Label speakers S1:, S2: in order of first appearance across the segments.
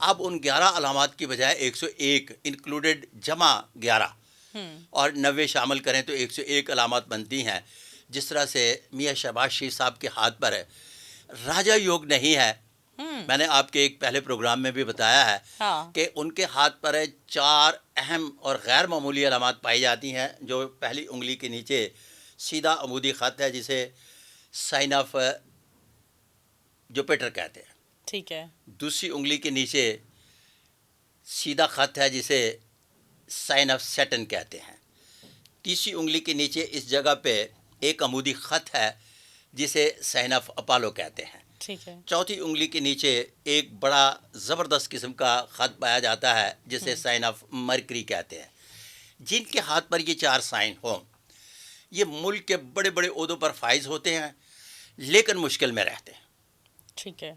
S1: اب ان 11 علامات کی بجائے 101 انکلوڈیڈ جمع 11 اور 90 شامل کریں تو 101 علامات بنتی ہیں. جس طرح سے میاں شہباز شریف صاحب کے ہاتھ پر ہے راجا یوگ نہیں ہے. میں نے آپ کے ایک پہلے پروگرام میں بھی بتایا ہے کہ ان کے ہاتھ پر 4 اہم اور غیر معمولی علامات پائی جاتی ہیں. جو پہلی انگلی کے نیچے سیدھا عمودی خط ہے جسے سائن آف جوپیٹر کہتے ہیں.
S2: ٹھیک ہے.
S1: دوسری انگلی کے نیچے سیدھا خط ہے جسے سائن آف سیٹن کہتے ہیں. تیسری انگلی کے نیچے اس جگہ پہ ایک عمودی خط ہے جسے سائن آف اپالو کہتے ہیں.
S2: ٹھیک ہے.
S1: چوتھی انگلی کے نیچے ایک بڑا زبردست قسم کا خط پایا جاتا ہے جسے سائن آف مرکری کہتے ہیں. جن کے ہاتھ پر یہ 4 سائن ہوں یہ ملک کے بڑے بڑے عہدوں پر فائز ہوتے ہیں لیکن مشکل میں رہتے ہیں.
S2: ٹھیک ہے.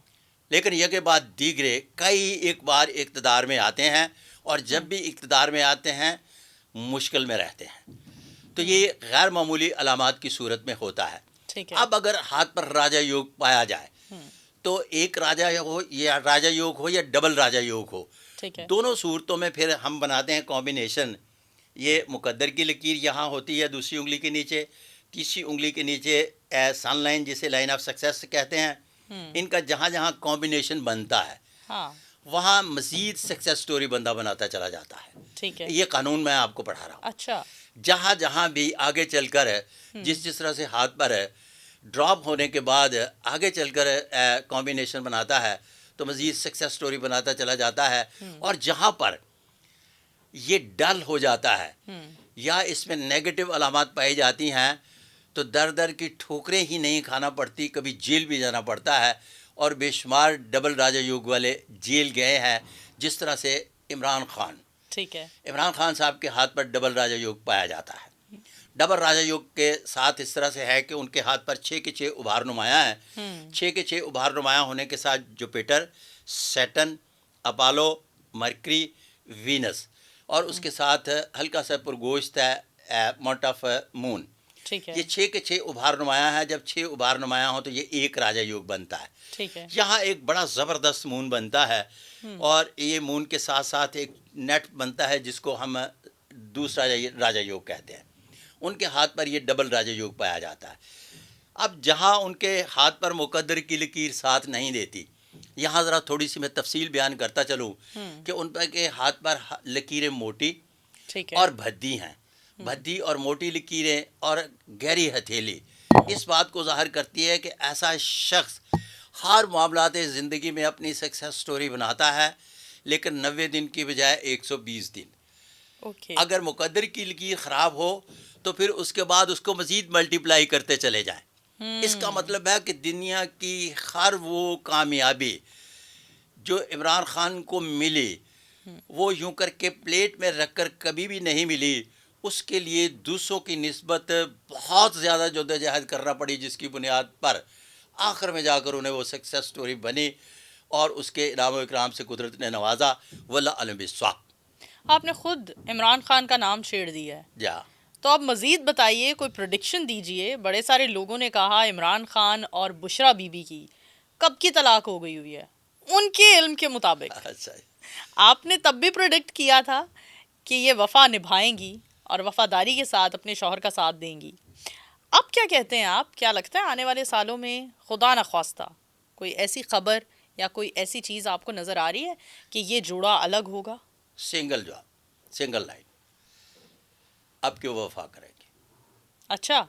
S1: لیکن یہ کے بعد دیگرے کئی ایک بار اقتدار میں آتے ہیں اور جب بھی اقتدار میں آتے ہیں مشکل میں رہتے ہیں. تو یہ غیر معمولی علامات کی صورت میں ہوتا ہے. اب اگر ہاتھ پر راجا یوگ پایا جائے تو ایک راجا ہو یا راجا یوگ ہو یا ڈبل راجا یوگ ہو دونوں صورتوں میں پھر ہم بناتے ہیں کمبینیشن. یہ مقدر کی لکیر یہاں ہوتی ہے دوسری انگلی کے نیچے. تیسری انگلی کے نیچے سن لائن جسے لائن آف سکسیس کہتے ہیں. ان کا جہاں جہاں کمبینیشن بنتا ہے وہاں مزید سکسیس سٹوری بندہ بناتا چلا جاتا ہے. یہ قانون میں آپ کو پڑھا رہا ہوں.
S2: اچھا.
S1: جہاں جہاں بھی آگے چل کر جس طرح سے ہاتھ پر ڈراپ ہونے کے بعد آگے چل کر کمبینیشن بناتا ہے تو مزید سکسیس سٹوری بناتا چلا جاتا ہے. اور جہاں پر یہ ڈل ہو جاتا ہے یا اس میں نیگیٹو علامات پائی جاتی ہیں تو در در کی ٹھوکریں ہی نہیں کھانا پڑتی, کبھی جیل بھی جانا پڑتا ہے. اور بے شمار ڈبل راجا یوگ والے جیل گئے ہیں جس طرح سے عمران خان.
S2: ٹھیک ہے.
S1: عمران خان صاحب کے ہاتھ پر ڈبل راجا یوگ پایا جاتا ہے. ڈبل راجا یوگ کے ساتھ اس طرح سے ہے کہ ان کے ہاتھ پر 6 کے 6 ابھار نمایاں ہیں. 6 کے 6 ابھار نمایاں ہونے کے ساتھ Jupiter, Saturn, Apollo, Mercury, Venus اور اس کے ساتھ ہلکا سا پرگوشت ہے مونٹ آف مون. یہ 6 کے 6 ابھار نمایاں ہے. جب 6 ابھار نمایاں ہوں تو یہ ایک راجا یوگ بنتا ہے. یہاں ایک بڑا زبردست مون بنتا ہے اور یہ مون کے ساتھ ساتھ ایک نیٹ بنتا ہے جس کو ہم دوسرا راجا یوگ کہتے ہیں. ان کے ہاتھ پر یہ ڈبل راجا یوگ پایا جاتا ہے. اب جہاں ان کے ہاتھ پر مقدر کی لکیر ساتھ نہیں دیتی, یہاں ذرا تھوڑی سی میں تفصیل بیان کرتا چلوں کہ ان کے ہاتھ پر لکیریں موٹی اور بھدی ہیں. بھدی اور موٹی لکیریں اور گہری ہتھیلی اس بات کو ظاہر کرتی ہے کہ ایسا شخص ہر معاملات زندگی میں اپنی سکسیس سٹوری بناتا ہے لیکن 90 دن کی بجائے 120 دن. اگر مقدر کی لکیر خراب ہو تو پھر اس کے بعد اس کو مزید ملٹیپلائی کرتے چلے جائیں. اس کا مطلب ہے کہ دنیا کی ہر وہ کامیابی جو عمران خان کو ملی وہ یوں کر کے پلیٹ میں رکھ کر کبھی بھی نہیں ملی. اس کے لیے دوسروں کی نسبت بہت زیادہ جدوجہد کرنا پڑی جس کی بنیاد پر آخر میں جا کر انہیں وہ سکسیس سٹوری بنی اور اس کے انعام و اکرام سے قدرت نے نوازا. واللہ علم بالصواب.
S2: آپ نے خود عمران خان کا نام چھیڑ دیا ہے.
S1: جا
S2: تو اب مزید بتائیے, کوئی پریڈکشن دیجئے. بڑے سارے لوگوں نے کہا عمران خان اور بشرا بی بی کی کب کی طلاق ہو گئی ہوئی ہے ان کے علم کے مطابق. آپ نے تب بھی پریڈکٹ کیا تھا کہ یہ وفا نبھائیں گی اور وفاداری کے ساتھ اپنے شوہر کا ساتھ دیں گی. اب کیا کہتے ہیں آپ, کیا لگتا ہے آنے والے سالوں میں خدا نخواستہ کوئی ایسی خبر یا کوئی ایسی چیز آپ کو نظر آ رہی ہے کہ یہ جوڑا الگ ہوگا؟
S1: سنگل جواب, سنگل لائن, اب کیوں وفا کرے گی.
S2: اچھا.